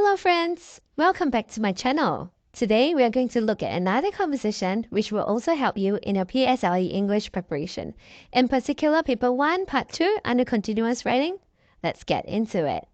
Hello friends! Welcome back to my channel. Today we are going to look at another composition which will also help you in your PSLE English preparation. In particular, Paper 1, Part 2 under Continuous Writing. Let's get into it.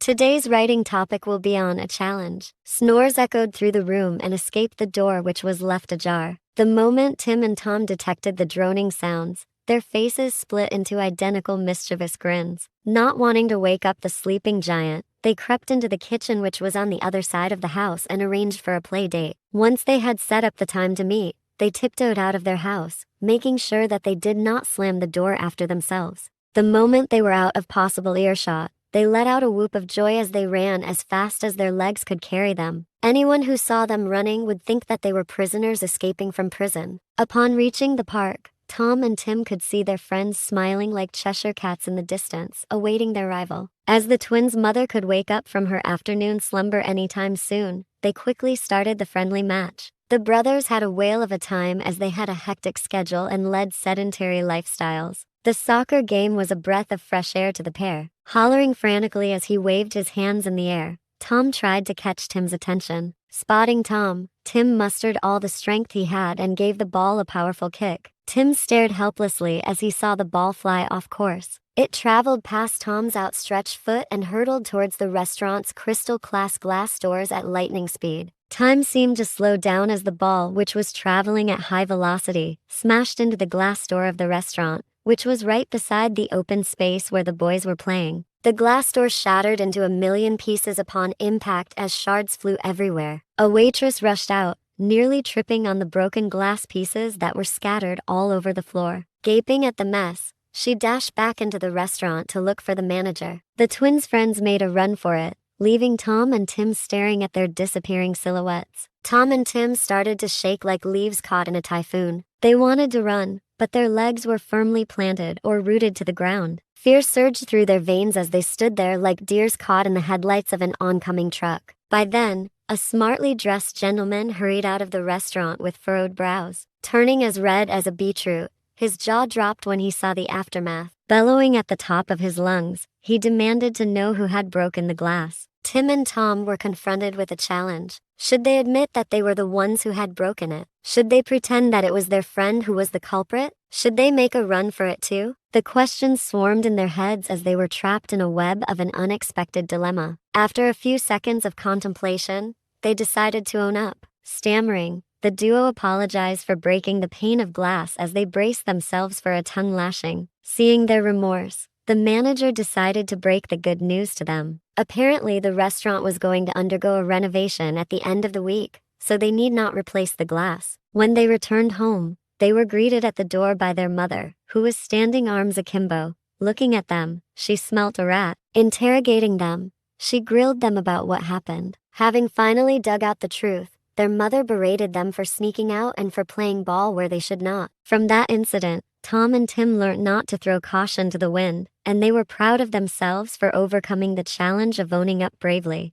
Today's writing topic will be on a challenge. Snores echoed through the room and escaped the door which was left ajar. The moment Tim and Tom detected the droning sounds, their faces split into identical mischievous grins. Not wanting to wake up the sleeping giant, they crept into the kitchen which was on the other side of the house and arranged for a play date. Once they had set up the time to meet, they tiptoed out of their house, making sure that they did not slam the door after themselves. The moment they were out of possible earshot, they let out a whoop of joy as they ran as fast as their legs could carry them. Anyone who saw them running would think that they were prisoners escaping from prison. Upon reaching the park, Tom and Tim could see their friends smiling like Cheshire cats in the distance, awaiting their arrival. As the twins' mother could wake up from her afternoon slumber anytime soon, they quickly started the friendly match. The brothers had a whale of a time as they had a hectic schedule and led sedentary lifestyles. The soccer game was a breath of fresh air to the pair. Hollering frantically as he waved his hands in the air, Tom tried to catch Tim's attention. Spotting Tom, Tim mustered all the strength he had and gave the ball a powerful kick. Tim stared helplessly as he saw the ball fly off course. It traveled past Tom's outstretched foot and hurtled towards the restaurant's crystal-class glass doors at lightning speed. Time seemed to slow down as the ball, which was traveling at high velocity, smashed into the glass door of the restaurant, which was right beside the open space where the boys were playing. The glass door shattered into a million pieces upon impact as shards flew everywhere. A waitress rushed out, nearly tripping on the broken glass pieces that were scattered all over the floor. Gaping at the mess, she dashed back into the restaurant to look for the manager. The twins' friends made a run for it, leaving Tom and Tim staring at their disappearing silhouettes. Tom and Tim started to shake like leaves caught in a typhoon. They wanted to run, but their legs were firmly planted or rooted to the ground. Fear surged through their veins as they stood there like deers caught in the headlights of an oncoming truck. By then, a smartly dressed gentleman hurried out of the restaurant with furrowed brows. Turning as red as a beetroot, his jaw dropped when he saw the aftermath. Bellowing at the top of his lungs, he demanded to know who had broken the glass. Tim and Tom were confronted with a challenge. Should they admit that they were the ones who had broken it? Should they pretend that it was their friend who was the culprit? Should they make a run for it too? The questions swarmed in their heads as they were trapped in a web of an unexpected dilemma. After a few seconds of contemplation, they decided to own up. Stammering, the duo apologized for breaking the pane of glass as they braced themselves for a tongue lashing. Seeing their remorse, the manager decided to break the good news to them. Apparently, the restaurant was going to undergo a renovation at the end of the week, so they need not replace the glass. When they returned home, they were greeted at the door by their mother, who was standing arms akimbo. Looking at them, she smelt a rat. Interrogating them, she grilled them about what happened. Having finally dug out the truth, their mother berated them for sneaking out and for playing ball where they should not. From that incident, Tom and Tim learnt not to throw caution to the wind, and they were proud of themselves for overcoming the challenge of owning up bravely.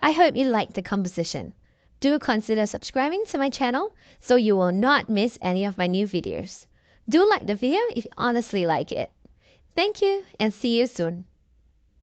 I hope you liked the composition. Do consider subscribing to my channel so you will not miss any of my new videos. Do like the video if you honestly like it. Thank you and see you soon.